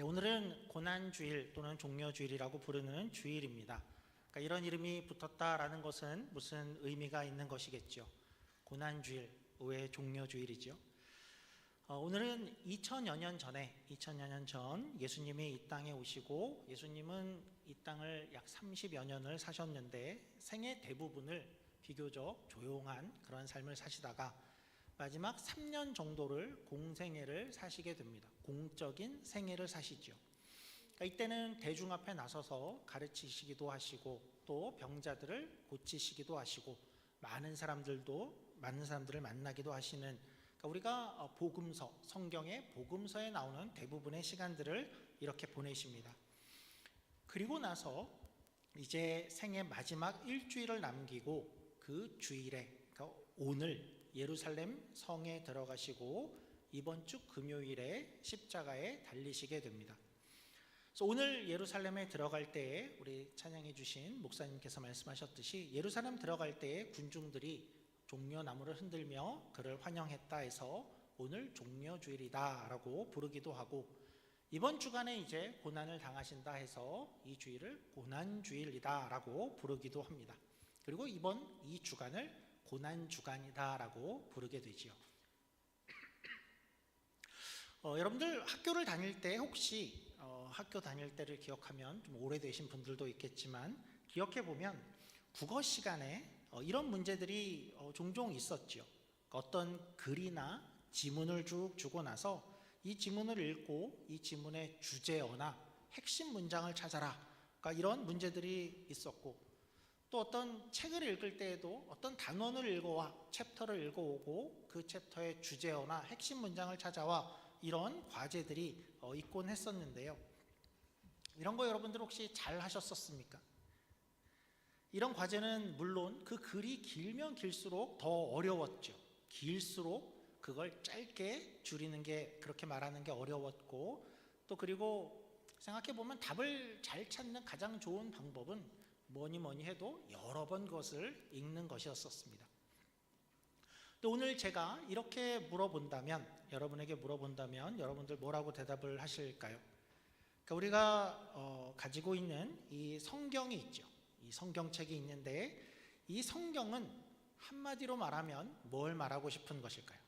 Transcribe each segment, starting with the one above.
오늘은 고난주일 또는 종려주일이라고 부르는 주일입니다. 그러니까 이런 이름이 붙었다라는 것은 무슨 의미가 있는 것이겠죠. 고난주일, 왜 종려주일이죠. 오늘은 2000여 년 전 예수님이 이 땅에 오시고, 예수님은 이 땅을 약 30여 년을 사셨는데 생애 대부분을 비교적 조용한 그런 삶을 사시다가 마지막 3년 정도를 공생애를 사시게 됩니다. 공적인 생애를 사시죠. 그러니까 이때는 대중 앞에 나서서 가르치시기도 하시고, 또 병자들을 고치시기도 하시고, 많은 사람들을 만나기도 하시는, 그러니까 우리가 복음서, 성경의 복음서에 나오는 대부분의 시간들을 이렇게 보내십니다. 그리고 나서 이제 생애 마지막 일주일을 남기고 그 주일에, 그러니까 오늘 예루살렘 성에 들어가시고 이번 주 금요일에 십자가에 달리시게 됩니다. 그래서 오늘 예루살렘에 들어갈 때에 우리 찬양해 주신 목사님께서 말씀하셨듯이 예루살렘 들어갈 때에 군중들이 종려나무를 흔들며 그를 환영했다 해서 오늘 종려주일이다 라고 부르기도 하고, 이번 주간에 이제 고난을 당하신다 해서 이 주일을 고난주일이다 라고 부르기도 합니다. 그리고 이번 이 주간을 고난주간이다 라고 부르게 되지요. 여러분들 학교를 다닐 때 혹시 학교 다닐 때를 기억하면 좀 오래되신 분들도 있겠지만, 기억해 보면 국어 시간에 이런 문제들이 종종 있었죠. 어떤 글이나 지문을 쭉 주고 나서 이 지문을 읽고 이 지문의 주제어나 핵심 문장을 찾아라, 그러니까 이런 문제들이 있었고, 또 어떤 책을 읽을 때에도 어떤 단원을 읽어와 챕터를 읽어오고 그 챕터의 주제어나 핵심 문장을 찾아와, 이런 과제들이 있곤 했었는데요. 이런 거 여러분들 혹시 잘 하셨었습니까? 이런 과제는 물론 그 글이 길면 길수록 더 어려웠죠. 길수록 그걸 짧게 줄이는 게, 그렇게 말하는 게 어려웠고, 또 그리고 생각해 보면 답을 잘 찾는 가장 좋은 방법은 뭐니 해도 여러 번 그것을 읽는 것이었습니다. 또 오늘 제가 이렇게 여러분에게 물어본다면 여러분들 뭐라고 대답을 하실까요? 그러니까 우리가 가지고 있는 이 성경이 있죠. 이 성경책이 있는데, 이 성경은 한마디로 말하면 뭘 말하고 싶은 것일까요?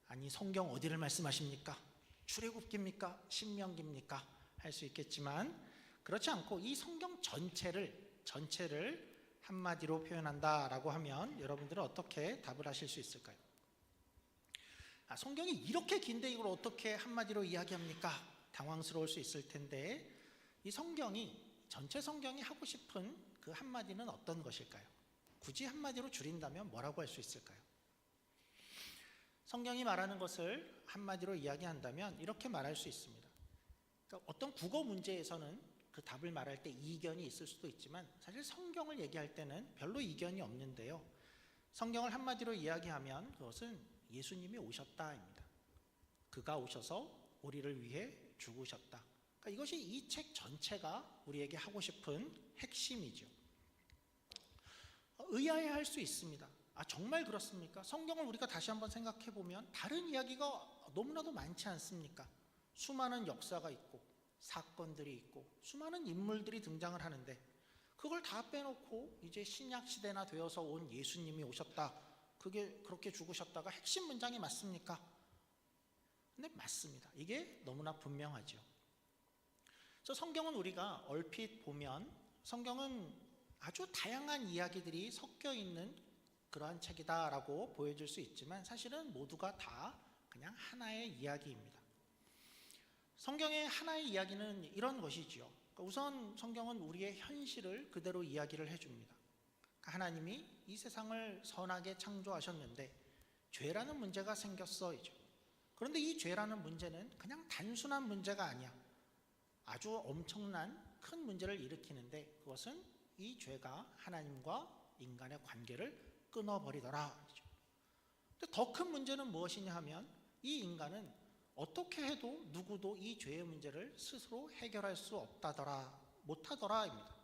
아니, 성경 어디를 말씀하십니까? 출애굽기입니까? 신명기입니까? 할 수 있겠지만, 그렇지 않고 이 성경 전체를 한마디로 표현한다라고 하면 여러분들은 어떻게 답을 하실 수 있을까요? 성경이 이렇게 긴데 이걸 어떻게 한마디로 이야기합니까? 당황스러울 수 있을 텐데, 이 전체 성경이 하고 싶은 그 한마디는 어떤 것일까요? 굳이 한마디로 줄인다면 뭐라고 할 수 있을까요? 성경이 말하는 것을 한마디로 이야기한다면 이렇게 말할 수 있습니다. 그러니까 어떤 국어 문제에서는 그 답을 말할 때 이견이 있을 수도 있지만, 사실 성경을 얘기할 때는 별로 이견이 없는데요. 성경을 한마디로 이야기하면 그것은 예수님이 오셨다입니다. 그가 오셔서 우리를 위해 죽으셨다. 그러니까 이것이 이 책 전체가 우리에게 하고 싶은 핵심이죠. 의아해할 수 있습니다. 정말 그렇습니까? 성경을 우리가 다시 한번 생각해 보면 다른 이야기가 너무나도 많지 않습니까? 수많은 역사가 있고 사건들이 있고 수많은 인물들이 등장을 하는데, 그걸 다 빼놓고 이제 신약 시대나 되어서 온 예수님이 오셨다, 그게 그렇게 죽으셨다가 핵심 문장이 맞습니까? 근데 맞습니다. 이게 너무나 분명하죠. 그래서 성경은 우리가 얼핏 보면 성경은 아주 다양한 이야기들이 섞여 있는 그러한 책이다라고 보여줄 수 있지만, 사실은 모두가 다 그냥 하나의 이야기입니다. 성경의 하나의 이야기는 이런 것이지요. 우선 성경은 우리의 현실을 그대로 이야기를 해줍니다. 하나님이 이 세상을 선하게 창조하셨는데 죄라는 문제가 생겼어이죠. 그런데 이 죄라는 문제는 그냥 단순한 문제가 아니야. 아주 엄청난 큰 문제를 일으키는데, 그것은 이 죄가 하나님과 인간의 관계를 끊어버리더라. 근데 더 큰 문제는 무엇이냐 하면, 이 인간은 어떻게 해도 누구도 이 죄의 문제를 스스로 해결할 수 못하더라입니다.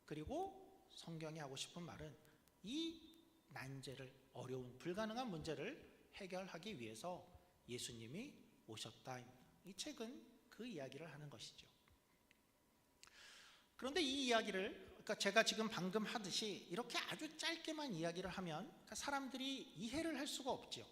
그리고 성경이 하고 싶은 말은 이 난제를, 어려운 불가능한 문제를 해결하기 위해서 예수님이 오셨다입니다. 이 책은 그 이야기를 하는 것이죠. 그런데 이 이야기를, 그러니까 제가 지금 방금 하듯이 이렇게 아주 짧게만 이야기를 하면 사람들이 이해를 할 수가 없죠.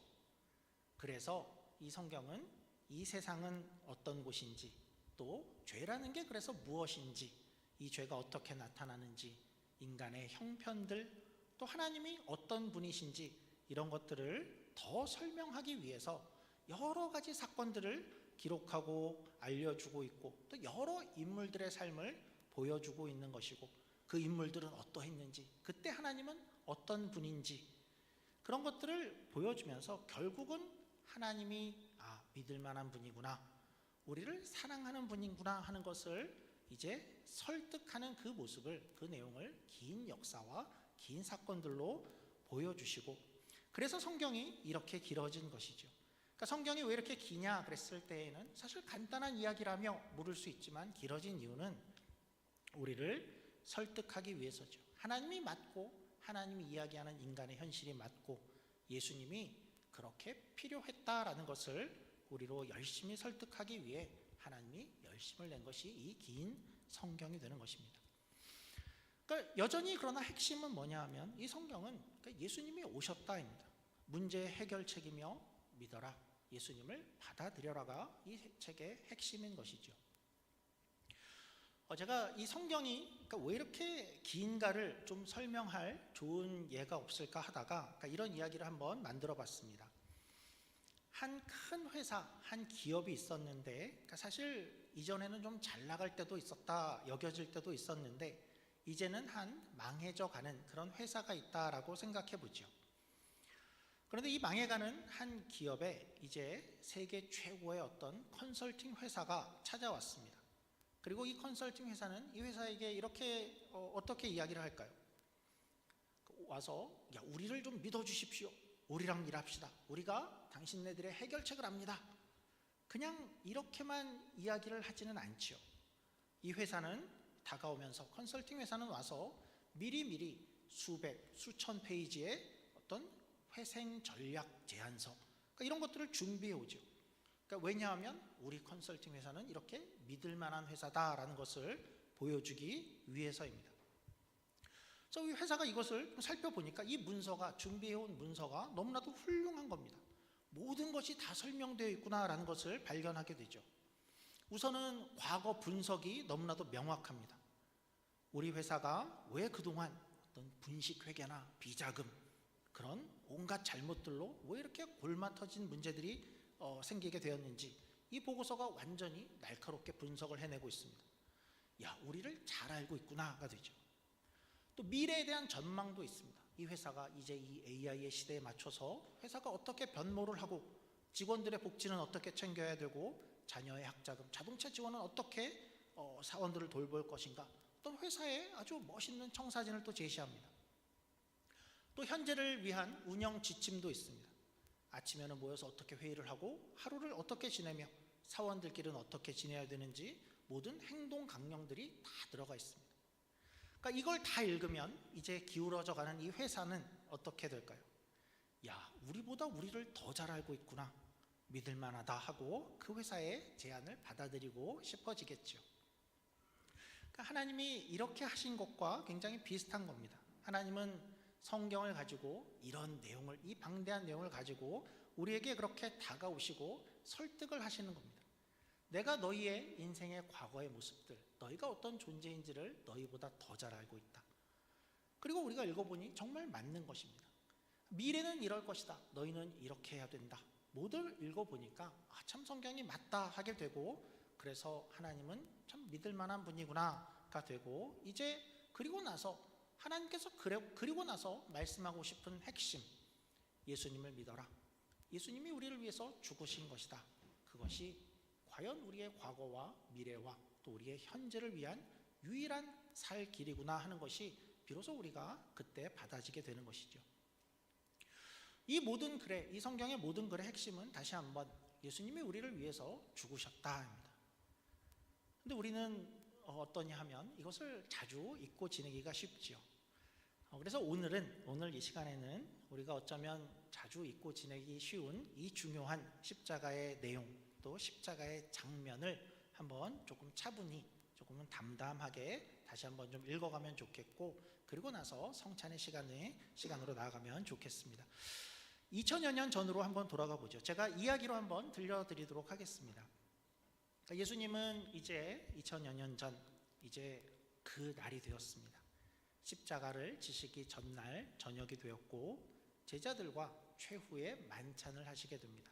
그래서 이 성경은 이 세상은 어떤 곳인지, 또 죄라는 게 그래서 무엇인지, 이 죄가 어떻게 나타나는지, 인간의 형편들, 또 하나님이 어떤 분이신지, 이런 것들을 더 설명하기 위해서 여러 가지 사건들을 기록하고 알려주고 있고, 또 여러 인물들의 삶을 보여주고 있는 것이고, 그 인물들은 어떠했는지, 그때 하나님은 어떤 분인지, 그런 것들을 보여주면서 결국은 하나님이 믿을 만한 분이구나, 우리를 사랑하는 분이구나 하는 것을 이제 설득하는 그 모습을, 그 내용을 긴 역사와 긴 사건들로 보여주시고, 그래서 성경이 이렇게 길어진 것이죠. 그러니까 성경이 왜 이렇게 기냐 그랬을 때에는 사실 간단한 이야기라며 물을 수 있지만, 길어진 이유는 우리를 설득하기 위해서죠. 하나님이 맞고, 하나님이 이야기하는 인간의 현실이 맞고, 예수님이 그렇게 필요했다라는 것을 우리로 열심히 설득하기 위해 하나님이 열심을 낸 것이 이 긴 성경이 되는 것입니다. 그러니까 여전히 그러나 핵심은 뭐냐 하면, 이 성경은 그러니까 예수님이 오셨다입니다. 문제 해결책이며 믿어라, 예수님을 받아들여라가 이 책의 핵심인 것이죠. 제가 이 성경이 그러니까 왜 이렇게 긴가를 좀 설명할 좋은 예가 없을까 하다가 그러니까 이런 이야기를 한번 만들어 봤습니다. 한 큰 회사, 한 기업이 있었는데, 그러니까 사실 이전에는 좀 잘 나갈 때도 있었다, 여겨질 때도 있었는데, 이제는 한 망해져 가는 그런 회사가 있다라고 생각해 보죠. 그런데 이 망해가는 한 기업에 이제 세계 최고의 어떤 컨설팅 회사가 찾아왔습니다. 그리고 이 컨설팅 회사는 이 회사에게 이렇게 어떻게 이야기를 할까요? 와서 우리를 좀 믿어주십시오, 우리랑 일합시다, 우리가 당신네들의 해결책을 압니다, 그냥 이렇게만 이야기를 하지는 않죠. 이 회사는 다가오면서, 컨설팅 회사는 와서 미리미리 수백, 수천 페이지의 어떤 회생 전략 제안서, 그러니까 이런 것들을 준비해 오죠. 그러니까 왜냐하면 우리 컨설팅 회사는 이렇게 믿을 만한 회사다라는 것을 보여주기 위해서입니다. 그래서 이 회사가 이것을 살펴보니까 이 문서가, 준비해온 문서가 너무나도 훌륭한 겁니다. 모든 것이 다 설명되어 있구나라는 것을 발견하게 되죠. 우선은 과거 분석이 너무나도 명확합니다. 우리 회사가 왜 그동안 어떤 분식회계나 비자금, 그런 온갖 잘못들로 왜 이렇게 골마 터진 문제들이 생기게 되었는지, 이 보고서가 완전히 날카롭게 분석을 해내고 있습니다. 우리를 잘 알고 있구나가 되죠. 또 미래에 대한 전망도 있습니다. 이 회사가 이제 이 AI의 시대에 맞춰서 회사가 어떻게 변모를 하고, 직원들의 복지는 어떻게 챙겨야 되고, 자녀의 학자금, 자동차 지원은 어떻게 사원들을 돌볼 것인가, 어떤 회사의 아주 멋있는 청사진을 또 제시합니다. 또 현재를 위한 운영 지침도 있습니다. 아침에는 모여서 어떻게 회의를 하고, 하루를 어떻게 지내며, 사원들끼리는 어떻게 지내야 되는지 모든 행동 강령들이 다 들어가 있습니다. 그러니까 이걸 다 읽으면 이제 기울어져 가는 이 회사는 어떻게 될까요? 우리보다 우리를 더 잘 알고 있구나, 믿을 만하다 하고 그 회사의 제안을 받아들이고 싶어지겠죠. 그러니까 하나님이 이렇게 하신 것과 굉장히 비슷한 겁니다. 하나님은 성경을 가지고 이런 내용을, 이 방대한 내용을 가지고 우리에게 그렇게 다가오시고 설득을 하시는 겁니다. 내가 너희의 인생의 과거의 모습들, 너희가 어떤 존재인지를 너희보다 더 잘 알고 있다. 그리고 우리가 읽어보니 정말 맞는 것입니다. 미래는 이럴 것이다, 너희는 이렇게 해야 된다. 모두 읽어보니까 참 성경이 맞다 하게 되고, 그래서 하나님은 참 믿을 만한 분이구나가 되고, 이제 그리고 나서 하나님께서 그리고 나서 말씀하고 싶은 핵심, 예수님을 믿어라, 예수님이 우리를 위해서 죽으신 것이다, 그것이 과연 우리의 과거와 미래와 또 우리의 현재를 위한 유일한 살 길이구나 하는 것이 비로소 우리가 그때 받아지게 되는 것이죠. 이 모든 글의, 이 성경의 모든 글의 핵심은 다시 한번 예수님이 우리를 위해서 죽으셨다입니다. 근데 우리는 어떠냐 하면 이것을 자주 잊고 지내기가 쉽지요. 그래서 오늘 이 시간에는 우리가 어쩌면 자주 잊고 지내기 쉬운 이 중요한 십자가의 내용, 또 십자가의 장면을 한번 조금 차분히, 조금은 담담하게 다시 한번 좀 읽어가면 좋겠고, 그리고 나서 성찬의 시간으로 나아가면 좋겠습니다. 2000여 년 전으로 한번 돌아가 보죠. 제가 이야기로 한번 들려드리도록 하겠습니다. 예수님은 이제 2000여 년 전, 이제 그 날이 되었습니다. 십자가를 지시기 전날 저녁이 되었고, 제자들과 최후의 만찬을 하시게 됩니다.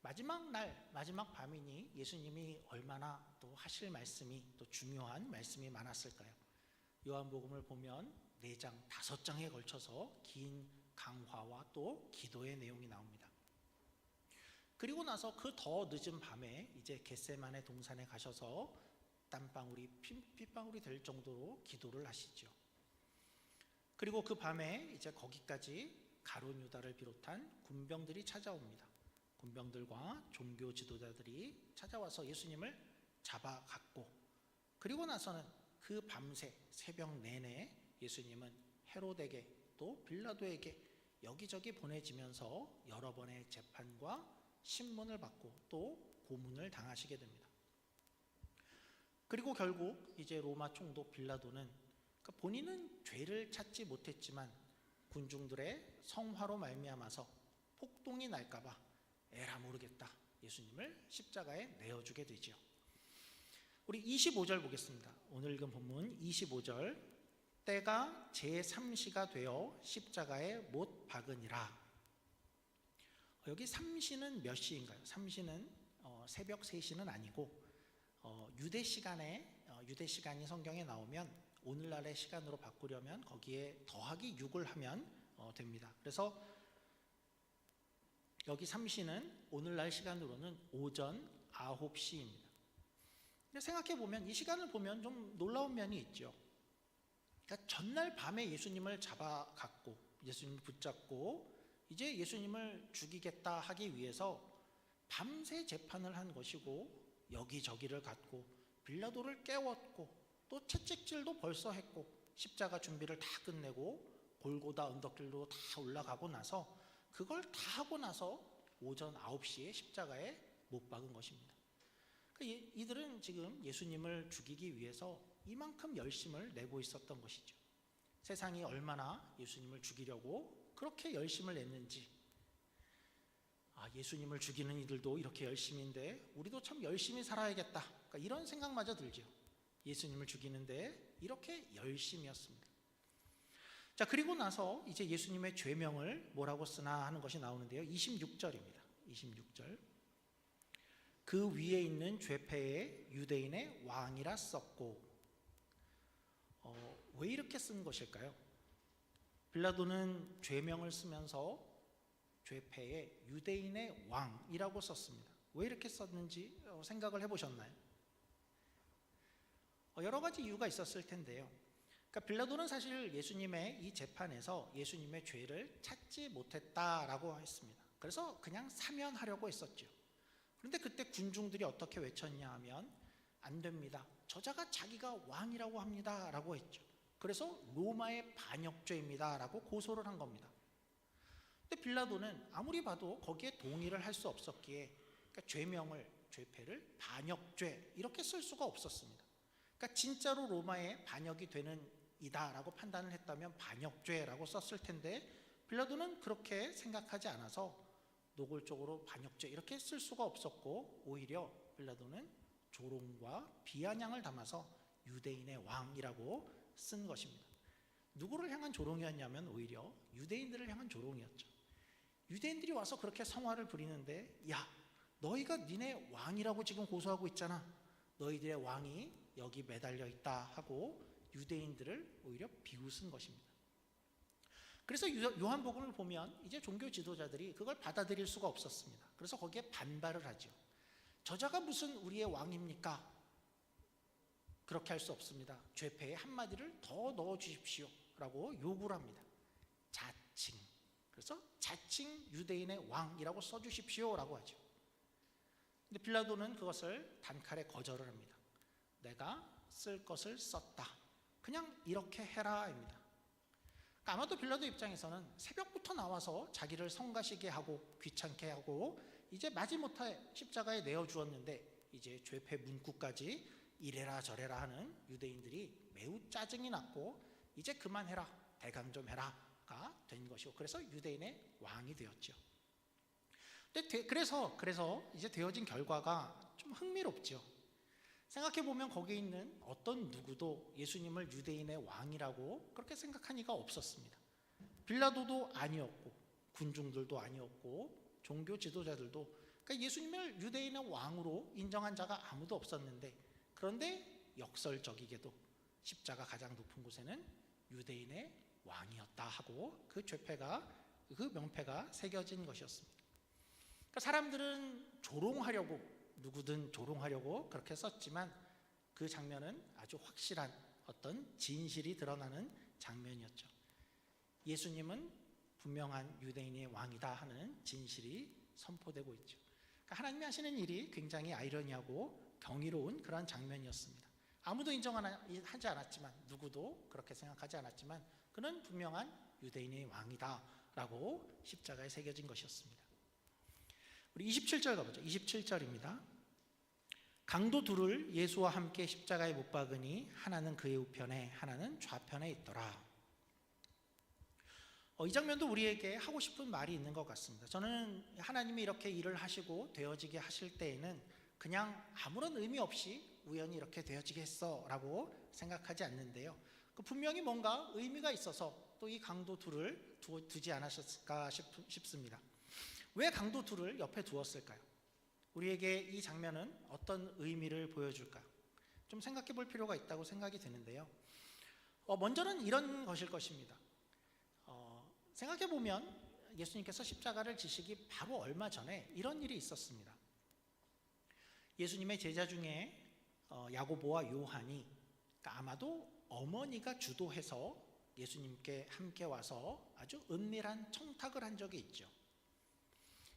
마지막 날, 마지막 밤이니 예수님이 얼마나 또 하실 말씀이, 또 중요한 말씀이 많았을까요? 요한복음을 보면 4장, 5장에 걸쳐서 긴 강화와 또 기도의 내용이 나옵니다. 그리고 나서 그 더 늦은 밤에 이제 겟세마네 동산에 가셔서 땀방울이 핏방울이 될 정도로 기도를 하시죠. 그리고 그 밤에 이제 거기까지 가룟 유다를 비롯한 군병들이 찾아옵니다. 군병들과 종교 지도자들이 찾아와서 예수님을 잡아갔고, 그리고 나서는 그 밤새 새벽 내내 예수님은 헤롯에게 또 빌라도에게 여기저기 보내지면서 여러 번의 재판과 신문을 받고 또 고문을 당하시게 됩니다. 그리고 결국 이제 로마 총독 빌라도는 본인은 죄를 찾지 못했지만 군중들의 성화로 말미암아서 폭동이 날까봐 에라 모르겠다, 예수님을 십자가에 내어주게 되죠. 우리 25절 보겠습니다. 오늘 읽은 본문 25절. 때가 제3시가 되어 십자가에 못 박으니라. 여기 3시는 몇 시인가요? 3시는 새벽 3시는 아니고 유대 시간이 성경에 나오면 오늘날의 시간으로 바꾸려면 거기에 더하기 6을 하면 됩니다. 그래서 여기 3시는 오늘날 시간으로는 오전 9시입니다. 생각해보면 이 시간을 보면 좀 놀라운 면이 있죠. 그러니까 전날 밤에 예수님을 잡아갔고, 예수님을 붙잡고 이제 예수님을 죽이겠다 하기 위해서 밤새 재판을 한 것이고, 여기저기를 갔고 빌라도를 깨웠고 또 채찍질도 벌써 했고 십자가 준비를 다 끝내고 골고다 언덕길로 다 올라가고 나서, 그걸 다 하고 나서 오전 9시에 십자가에 못 박은 것입니다. 이들은 지금 예수님을 죽이기 위해서 이만큼 열심을 내고 있었던 것이죠. 세상이 얼마나 예수님을 죽이려고 그렇게 열심을 냈는지, 예수님을 죽이는 이들도 이렇게 열심인데 우리도 참 열심히 살아야겠다, 이런 생각마저 들죠. 예수님을 죽이는데 이렇게 열심이었습니다. 자, 그리고 나서 이제 예수님의 죄명을 뭐라고 쓰나 하는 것이 나오는데요. 26절입니다. 26절. 그 위에 있는 죄패에 유대인의 왕이라 썼고, 왜 이렇게 쓴 것일까요? 빌라도는 죄명을 쓰면서 죄패에 유대인의 왕이라고 썼습니다. 왜 이렇게 썼는지 생각을 해보셨나요? 여러 가지 이유가 있었을 텐데요. 그러니까 빌라도는 사실 예수님의 이 재판에서 예수님의 죄를 찾지 못했다라고 했습니다. 그래서 그냥 사면하려고 했었죠. 그런데 그때 군중들이 어떻게 외쳤냐 하면, 안 됩니다, 저자가 자기가 왕이라고 합니다 라고 했죠. 그래서 로마의 반역죄입니다 라고 고소를 한 겁니다. 근데 빌라도는 아무리 봐도 거기에 동의를 할 수 없었기에, 그러니까 죄패를 반역죄 이렇게 쓸 수가 없었습니다. 그러니까 진짜로 로마의 반역이 되는 이다라고 판단을 했다면 반역죄라고 썼을 텐데, 빌라도는 그렇게 생각하지 않아서 노골적으로 반역죄 이렇게 쓸 수가 없었고, 오히려 빌라도는 조롱과 비아냥을 담아서 유대인의 왕이라고 쓴 것입니다. 누구를 향한 조롱이었냐면 오히려 유대인들을 향한 조롱이었죠. 유대인들이 와서 그렇게 성화를 부리는데, 야, 너희가 니네 왕이라고 지금 고소하고 있잖아, 너희들의 왕이 여기 매달려 있다 하고 유대인들을 오히려 비웃은 것입니다. 그래서 요한복음을 보면 이제 종교 지도자들이 그걸 받아들일 수가 없었습니다. 그래서 거기에 반발을 하죠. 저자가 무슨 우리의 왕입니까? 그렇게 할 수 없습니다. 죄패에 한마디를 더 넣어 주십시오 라고 요구를 합니다. 자칭. 그래서 자칭 유대인의 왕이라고 써주십시오 라고 하죠. 근데 빌라도는 그것을 단칼에 거절을 합니다. 내가 쓸 것을 썼다, 그냥 이렇게 해라입니다. 그러니까 아마도 빌라도 입장에서는 새벽부터 나와서 자기를 성가시게 하고 귀찮게 하고 이제 마지못해 십자가에 내어주었는데, 이제 죄패 문구까지 이래라 저래라 하는 유대인들이 매우 짜증이 났고 이제 그만해라, 대강 좀 해라가 된 것이고, 그래서 유대인의 왕이 되었죠. 근데 그래서 이제 되어진 결과가 좀 흥미롭죠. 생각해 보면 거기에 있는 어떤 누구도 예수님을 유대인의 왕이라고 그렇게 생각한 이가 없었습니다. 빌라도도 아니었고, 군중들도 아니었고, 종교 지도자들도, 그러니까 예수님을 유대인의 왕으로 인정한 자가 아무도 없었는데, 그런데 역설적이게도 십자가 가장 높은 곳에는 유대인의 왕이었다 하고 그 죄패가, 그 명패가 새겨진 것이었습니다. 그러니까 사람들은 조롱하려고, 누구든 조롱하려고 그렇게 썼지만 그 장면은 아주 확실한 어떤 진실이 드러나는 장면이었죠. 예수님은 분명한 유대인의 왕이다 하는 진실이 선포되고 있죠. 그러니까 하나님이 하시는 일이 굉장히 아이러니하고 경이로운 그런 장면이었습니다. 아무도 인정하지 않았지만, 누구도 그렇게 생각하지 않았지만 그는 분명한 유대인의 왕이다 라고 십자가에 새겨진 것이었습니다. 우리 27절 가보죠. 27절입니다. 강도 둘을 예수와 함께 십자가에 못 박으니 하나는 그의 우편에 하나는 좌편에 있더라. 이 장면도 우리에게 하고 싶은 말이 있는 것 같습니다. 저는 하나님이 이렇게 일을 하시고 되어지게 하실 때에는 그냥 아무런 의미 없이 우연히 이렇게 되어지게 했어 라고 생각하지 않는데요, 분명히 뭔가 의미가 있어서 또 이 강도 둘을 두지 않으셨을까 싶습니다. 왜 강도 둘을 옆에 두었을까요? 우리에게 이 장면은 어떤 의미를 보여줄까요? 좀 생각해 볼 필요가 있다고 생각이 드는데요, 먼저는 이런 것일 것입니다. 생각해 보면 예수님께서 십자가를 지시기 바로 얼마 전에 이런 일이 있었습니다. 예수님의 제자 중에 야고보와 요한이, 그러니까 아마도 어머니가 주도해서 예수님께 함께 와서 아주 은밀한 청탁을 한 적이 있죠.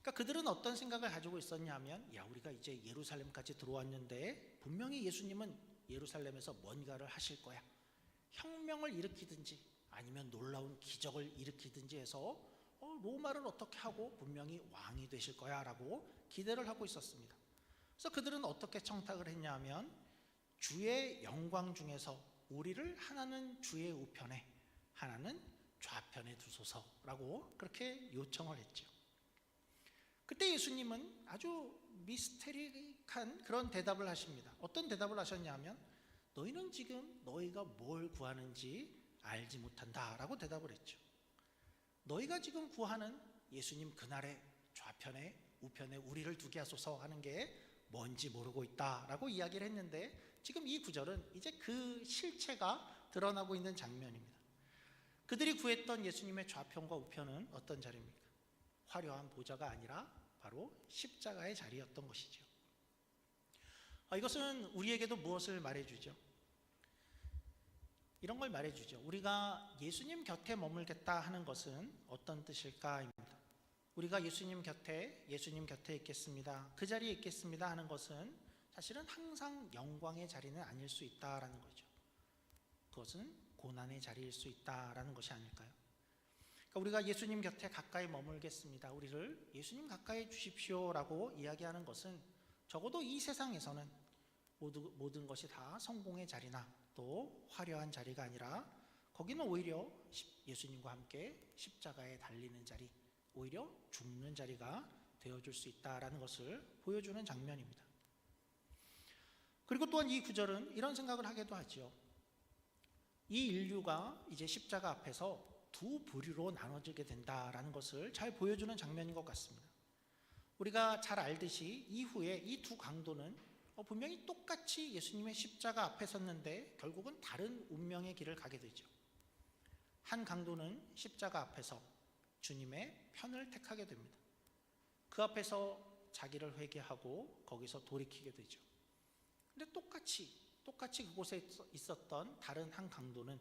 그러니까 그들은 어떤 생각을 가지고 있었냐면, 우리가 이제 예루살렘까지 들어왔는데 분명히 예수님은 예루살렘에서 뭔가를 하실 거야. 혁명을 일으키든지 아니면 놀라운 기적을 일으키든지 해서 로마를 어떻게 하고 분명히 왕이 되실 거야 라고 기대를 하고 있었습니다. 그래서 그들은 어떻게 청탁을 했냐면, 주의 영광 중에서 우리를 하나는 주의 우편에 하나는 좌편에 두소서라고 그렇게 요청을 했죠. 그때 예수님은 아주 미스테리한 그런 대답을 하십니다. 어떤 대답을 하셨냐면, 너희는 지금 너희가 뭘 구하는지 알지 못한다 라고 대답을 했죠. 너희가 지금 구하는 예수님 그날의 좌편에 우편에 우리를 두게 하소서 하는 게 뭔지 모르고 있다 라고 이야기를 했는데, 지금 이 구절은 이제 그 실체가 드러나고 있는 장면입니다. 그들이 구했던 예수님의 좌편과 우편은 어떤 자리입니까? 화려한 보좌가 아니라 바로 십자가의 자리였던 것이죠. 이것은 우리에게도 무엇을 말해주죠? 이런 걸 말해주죠. 우리가 예수님 곁에 머물겠다 하는 것은 어떤 뜻일까입니다. 우리가 예수님 곁에 있겠습니다, 그 자리에 있겠습니다 하는 것은 사실은 항상 영광의 자리는 아닐 수 있다라는 거죠. 그것은 고난의 자리일 수 있다라는 것이 아닐까요? 그러니까 우리가 예수님 곁에 가까이 머물겠습니다, 우리를 예수님 가까이 주십시오라고 이야기하는 것은 적어도 이 세상에서는 모든 것이 다 성공의 자리나 또 화려한 자리가 아니라, 거기는 오히려 예수님과 함께 십자가에 달리는 자리, 오히려 죽는 자리가 되어줄 수 있다라는 것을 보여주는 장면입니다. 그리고 또한 이 구절은 이런 생각을 하게도 하죠. 이 인류가 이제 십자가 앞에서 두 부류로 나눠지게 된다라는 것을 잘 보여주는 장면인 것 같습니다. 우리가 잘 알듯이 이후에 이 두 강도는 분명히 똑같이 예수님의 십자가 앞에 섰는데 결국은 다른 운명의 길을 가게 되죠. 한 강도는 십자가 앞에서 주님의 편을 택하게 됩니다. 그 앞에서 자기를 회개하고 거기서 돌이키게 되죠. 근데 똑같이 그곳에 있었던 다른 한 강도는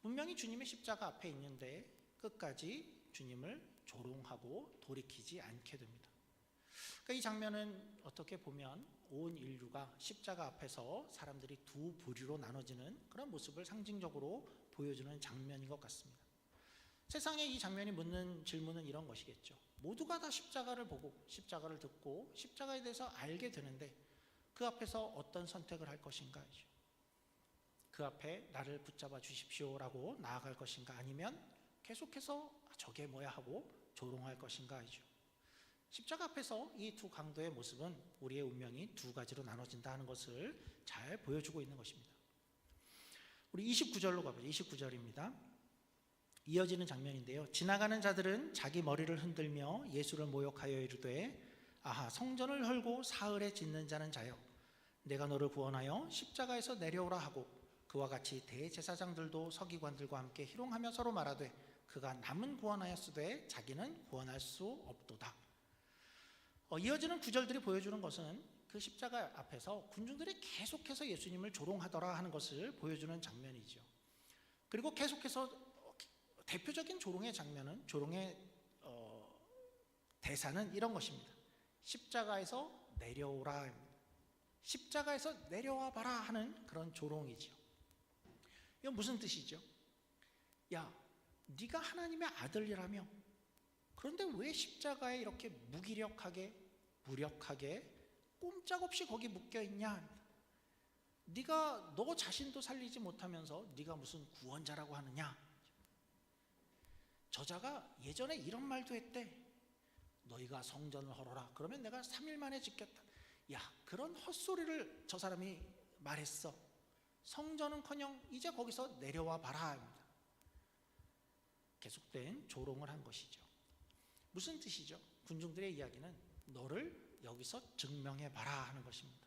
분명히 주님의 십자가 앞에 있는데 끝까지 주님을 조롱하고 돌이키지 않게 됩니다. 그러니까 이 장면은 어떻게 보면 온 인류가 십자가 앞에서 사람들이 두 부류로 나눠지는 그런 모습을 상징적으로 보여주는 장면인 것 같습니다. 세상에 이 장면이 묻는 질문은 이런 것이겠죠. 모두가 다 십자가를 보고 십자가를 듣고 십자가에 대해서 알게 되는데 그 앞에서 어떤 선택을 할 것인가? 그 앞에 나를 붙잡아 주십시오라고 나아갈 것인가? 아니면 계속해서 저게 뭐야 하고 조롱할 것인가? 십자가 앞에서 이 두 강도의 모습은 우리의 운명이 두 가지로 나눠진다 하는 것을 잘 보여주고 있는 것입니다. 우리 29절로 가보죠. 29절입니다. 이어지는 장면인데요. 지나가는 자들은 자기 머리를 흔들며 예수를 모욕하여 이르되 아하, 성전을 헐고 사흘에 짓는 자는 자여, 내가 너를 구원하여 십자가에서 내려오라 하고, 그와 같이 대제사장들도 서기관들과 함께 희롱하며 서로 말하되 그가 남은 구원하였으되 자기는 구원할 수 없도다. 이어지는 구절들이 보여주는 것은 그 십자가 앞에서 군중들이 계속해서 예수님을 조롱하더라 하는 것을 보여주는 장면이죠. 그리고 계속해서 대표적인 조롱의 장면은, 조롱의 대사는 이런 것입니다. 십자가에서 내려오라, 십자가에서 내려와 봐라 하는 그런 조롱이죠. 이건 무슨 뜻이죠? 야, 네가 하나님의 아들이라며 그런데 왜 십자가에 이렇게 무기력하게, 무력하게 꼼짝없이 거기 묶여있냐? 네가 너 자신도 살리지 못하면서 네가 무슨 구원자라고 하느냐? 저자가 예전에 이런 말도 했대. 너희가 성전을 헐어라, 그러면 내가 3일 만에 짓겠다. 야, 그런 헛소리를 저 사람이 말했어. 성전은커녕 이제 거기서 내려와 봐라. 계속된 조롱을 한 것이죠. 무슨 뜻이죠? 군중들의 이야기는 너를 여기서 증명해 봐라 하는 것입니다.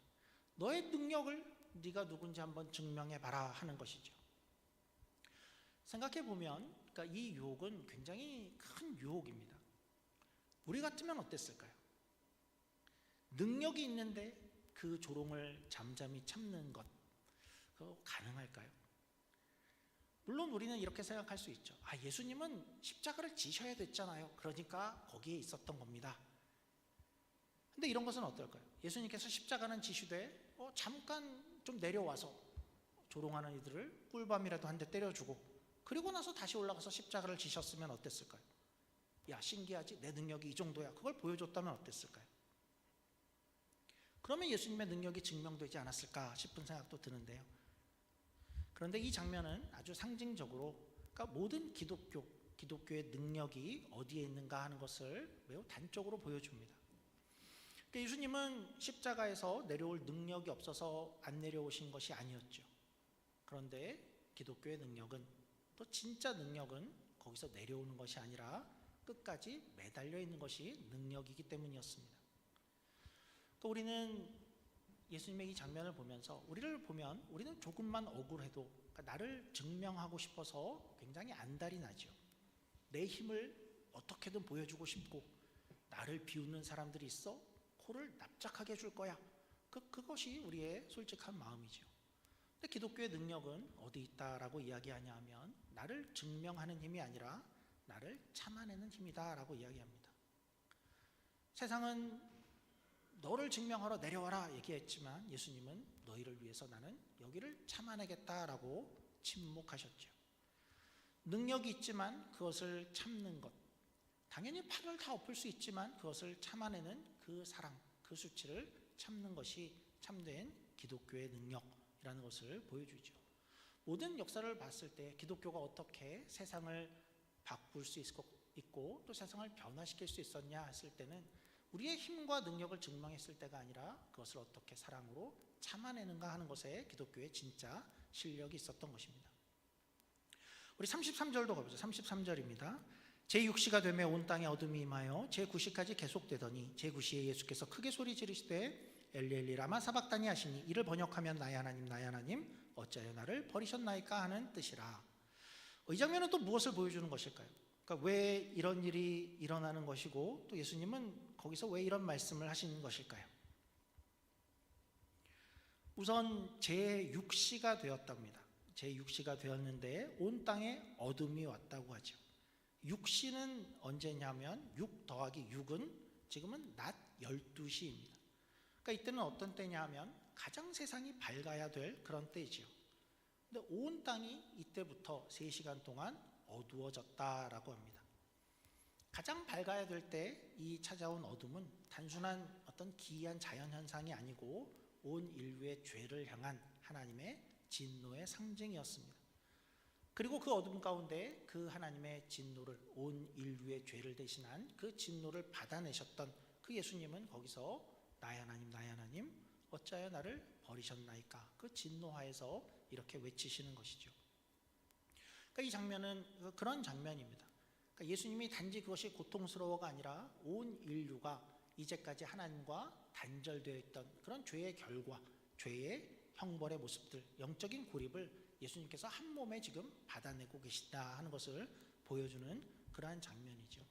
너의 능력을 네가 누군지 한번 증명해 봐라 하는 것이죠. 생각해 보면 그러니까 이 유혹은 굉장히 큰 유혹입니다. 우리 같으면 어땠을까요? 능력이 있는데 그 조롱을 잠잠히 참는 것, 그거 가능할까요? 물론 우리는 이렇게 생각할 수 있죠. 아, 예수님은 십자가를 지셔야 됐잖아요. 그러니까 거기에 있었던 겁니다. 근데 이런 것은 어떨까요? 예수님께서 십자가는 지시되 잠깐 좀 내려와서 조롱하는 이들을 꿀밤이라도 한 대 때려주고 그리고 나서 다시 올라가서 십자가를 지셨으면 어땠을까요? 야, 신기하지? 내 능력이 이 정도야. 그걸 보여줬다면 어땠을까요? 그러면 예수님의 능력이 증명되지 않았을까 싶은 생각도 드는데요. 그런데 이 장면은 아주 상징적으로, 그러니까 모든 기독교의 능력이 어디에 있는가 하는 것을 매우 단적으로 보여줍니다. 그러니까 예수님은 십자가에서 내려올 능력이 없어서 안 내려오신 것이 아니었죠. 그런데 기독교의 능력은, 또 진짜 능력은 거기서 내려오는 것이 아니라 끝까지 매달려 있는 것이 능력이기 때문이었습니다. 또 우리는 예수님의 이 장면을 보면서 우리는 조금만 억울해도, 그러니까 나를 증명하고 싶어서 굉장히 안달이 나죠. 내 힘을 어떻게든 보여주고 싶고, 나를 비웃는 사람들이 있어 코를 납작하게 해줄 거야. 그것이 우리의 솔직한 마음이죠. 근데 기독교의 능력은 어디 있다라고 이야기하냐 하면 나를 증명하는 힘이 아니라 나를 참아내는 힘이다 라고 이야기합니다. 세상은 너를 증명하러 내려와라 얘기했지만 예수님은 너희를 위해서 나는 여기를 참아내겠다라고 침묵하셨죠. 능력이 있지만 그것을 참는 것, 당연히 팔을 다 엎을 수 있지만 그것을 참아내는 그 사랑, 그 수치를 참는 것이 참된 기독교의 능력이라는 것을 보여주죠. 모든 역사를 봤을 때 기독교가 어떻게 세상을 바꿀 수 있고 또 세상을 변화시킬 수 있었냐 했을 때는 우리의 힘과 능력을 증명했을 때가 아니라 그것을 어떻게 사랑으로 참아내는가 하는 것에 기독교의 진짜 실력이 있었던 것입니다. 우리 33절도 가보죠. 33절입니다. 제6시가 되매 온 땅에 어둠이 임하여 제9시까지 계속되더니 제9시에 예수께서 크게 소리 지르시되 엘리 엘리 라마 사박다니 하시니, 이를 번역하면 나의 하나님 나의 하나님 어찌하여 나를 버리셨나이까 하는 뜻이라. 이 장면은 또 무엇을 보여주는 것일까요? 그러니까 왜 이런 일이 일어나는 것이고 또 예수님은 거기서 왜 이런 말씀을 하시는 것일까요? 우선 제6시가 되었답니다. 제6시가 되었는데 온 땅에 어둠이 왔다고 하죠. 6시는 언제냐면 6 더하기 6은 지금은 낮 12시입니다. 그러니까 이때는 어떤 때냐 하면 가장 세상이 밝아야 될 그런 때이죠. 근데 온 땅이 이때부터 3시간 동안 어두워졌다라고 합니다. 가장 밝아야 될 때 이 찾아온 어둠은 단순한 어떤 기이한 자연현상이 아니고 온 인류의 죄를 향한 하나님의 진노의 상징이었습니다. 그리고 그 어둠 가운데 그 하나님의 진노를, 온 인류의 죄를 대신한 그 진노를 받아내셨던 그 예수님은 거기서 나의 하나님 나의 하나님 어찌하여 나를 버리셨나이까, 그 진노하에서 이렇게 외치시는 것이죠. 그러니까 이 장면은 그런 장면입니다. 그러니까 예수님이 단지 그것이 고통스러워가 아니라 온 인류가 이제까지 하나님과 단절되어 있던 그런 죄의 결과, 죄의 형벌의 모습들, 영적인 고립을 예수님께서 한 몸에 지금 받아내고 계시다 하는 것을 보여주는 그러한 장면이죠.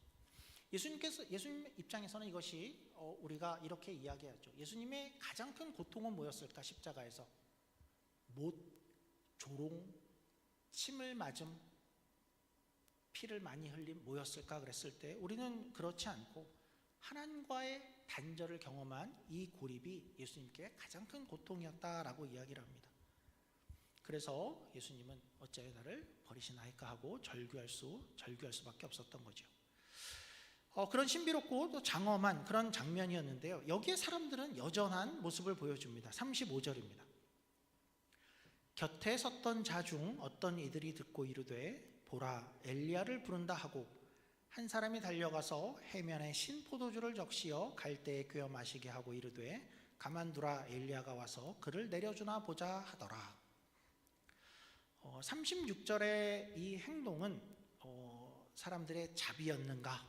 예수님 입장에서는 이것이 우리가 이렇게 이야기하죠. 예수님의 가장 큰 고통은 뭐였을까? 십자가에서 못, 조롱, 침을 맞음, 피를 많이 흘림 뭐였을까 그랬을 때 우리는 그렇지 않고 하나님과의 단절을 경험한 이 고립이 예수님께 가장 큰 고통이었다라고 이야기를 합니다. 그래서 예수님은 어찌하여 나를 버리시나이까 하고 절규할 수밖에 없었던 거죠. 그런 신비롭고 또 장엄한 그런 장면이었는데요. 여기에 사람들은 여전한 모습을 보여줍니다. 35절입니다. 곁에 섰던 자 중 어떤 이들이 듣고 이르되 보라 엘리야를 부른다 하고 한 사람이 달려가서 해면에 신 포도주를 적시어 갈대에 꿰어 마시게 하고 이르되 가만두라 엘리야가 와서 그를 내려주나 보자 하더라. 36절의 이 행동은 사람들의 자비였는가,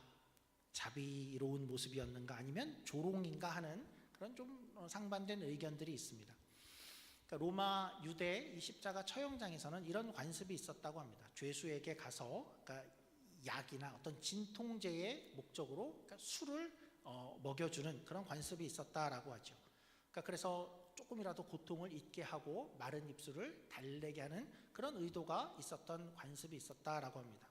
자비로운 모습이었는가, 아니면 조롱인가 하는 그런 좀 상반된 의견들이 있습니다. 그러니까 로마 유대 이 십자가 처형장에서는 이런 관습이 있었다고 합니다. 죄수에게 가서 그러니까 약이나 어떤 진통제의 목적으로 그러니까 술을 먹여주는 그런 관습이 있었다라고 하죠. 그러니까 그래서 조금이라도 고통을 잊게 하고 마른 입술을 달래게 하는 그런 의도가 있었던 관습이 있었다라고 합니다.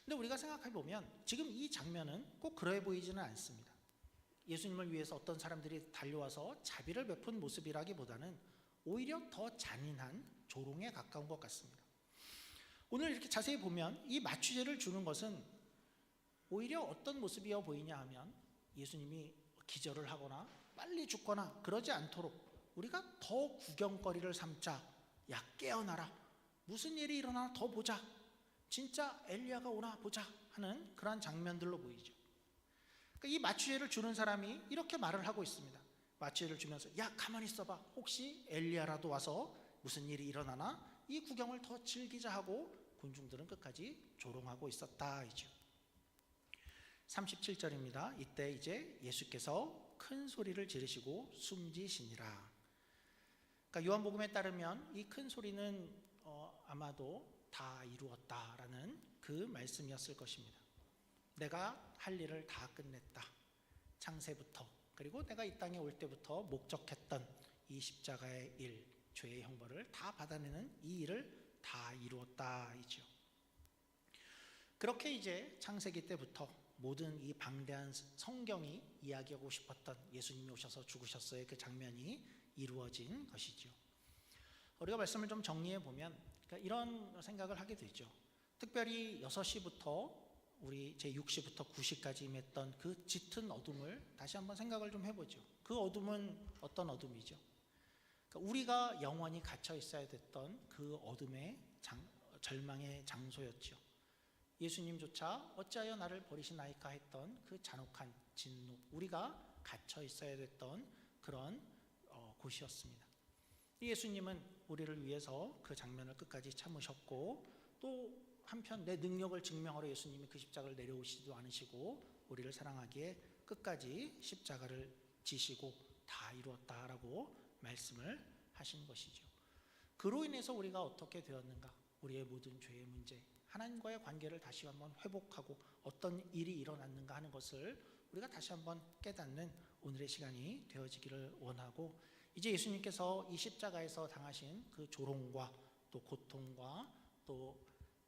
근데 우리가 생각해 보면 지금 이 장면은 꼭 그래 보이지는 않습니다. 예수님을 위해서 어떤 사람들이 달려와서 자비를 베푼 모습이라기보다는 오히려 더 잔인한 조롱에 가까운 것 같습니다. 오늘 이렇게 자세히 보면 이 마취제를 주는 것은 오히려 어떤 모습이어 보이냐 하면 예수님이 기절을 하거나 빨리 죽거나 그러지 않도록 우리가 더 구경거리를 삼자, 야 깨어나라, 무슨 일이 일어나 더 보자, 진짜 엘리야가 오나 보자 하는 그러한 장면들로 보이죠. 그러니까 이 마취제를 주는 사람이 이렇게 말을 하고 있습니다. 마취제를 주면서 야 가만히 있어봐, 혹시 엘리야라도 와서 무슨 일이 일어나나 이 구경을 더 즐기자 하고 군중들은 끝까지 조롱하고 있었다 이죠. 37절입니다. 이때 이제 예수께서 큰 소리를 지르시고 숨지시니라. 그러니까 요한복음에 따르면 이 큰 소리는 아마도 다 이루었다라는 그 말씀이었을 것입니다. 내가 할 일을 다 끝냈다. 창세부터 그리고 내가 이 땅에 올 때부터 목적했던 이 십자가의 일, 죄의 형벌을 다 받아내는 이 일을 다 이루었다 이죠. 그렇게 이제 창세기 때부터 모든 이 방대한 성경이 이야기하고 싶었던 예수님이 오셔서 죽으셨어의 그 장면이 이루어진 것이죠. 우리가 말씀을 좀 정리해 보면 그러니까 이런 생각을 하게 되죠. 특별히 6시부터 우리 제6시부터 9시까지 임했던 그 짙은 어둠을 다시 한번 생각을 좀 해보죠. 그 어둠은 어떤 어둠이죠? 그러니까 우리가 영원히 갇혀 있어야 됐던 그 어둠의 절망의 장소였죠. 예수님조차 어찌하여 나를 버리시나이까 했던 그 잔혹한 진노, 우리가 갇혀 있어야 됐던 그런 곳이었습니다. 예수님은 우리를 위해서 그 장면을 끝까지 참으셨고 또 한편 내 능력을 증명하러 예수님이 그 십자가를 내려오시지도 않으시고 우리를 사랑하기에 끝까지 십자가를 지시고 다 이루었다라고 말씀을 하신 것이죠. 그로 인해서 우리가 어떻게 되었는가, 우리의 모든 죄의 문제, 하나님과의 관계를 다시 한번 회복하고 어떤 일이 일어났는가 하는 것을 우리가 다시 한번 깨닫는 오늘의 시간이 되어지기를 원하고, 이제 예수님께서 이 십자가에서 당하신 그 조롱과 또 고통과 또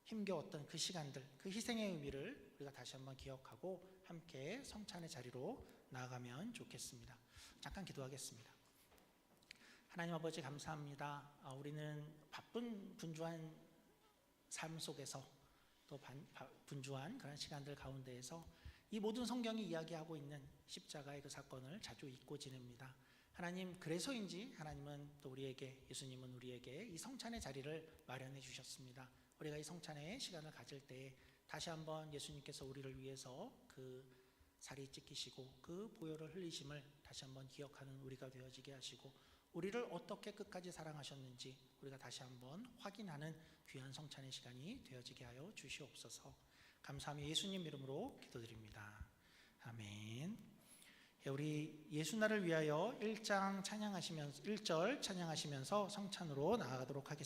힘겨웠던 그 시간들, 그 희생의 의미를 우리가 다시 한번 기억하고 함께 성찬의 자리로 나아가면 좋겠습니다. 잠깐 기도하겠습니다. 하나님 아버지 감사합니다. 우리는 바쁜 분주한 삶 속에서 또 분주한 그런 시간들 가운데에서 이 모든 성경이 이야기하고 있는 십자가의 그 사건을 자주 잊고 지냅니다. 하나님, 그래서인지 하나님은 또 우리에게, 예수님은 우리에게 이 성찬의 자리를 마련해 주셨습니다. 우리가 이 성찬의 시간을 가질 때 다시 한번 예수님께서 우리를 위해서 그 살이 찢기시고 그 보혈을 흘리심을 다시 한번 기억하는 우리가 되어지게 하시고, 우리를 어떻게 끝까지 사랑하셨는지 우리가 다시 한번 확인하는 귀한 성찬의 시간이 되어지게 하여 주시옵소서. 감사하며 예수님 이름으로 기도드립니다. 아멘. 우리 예수나를 위하여 1장 찬양하시면서 1절 찬양하시면서 성찬으로 나아가도록 하겠습니다.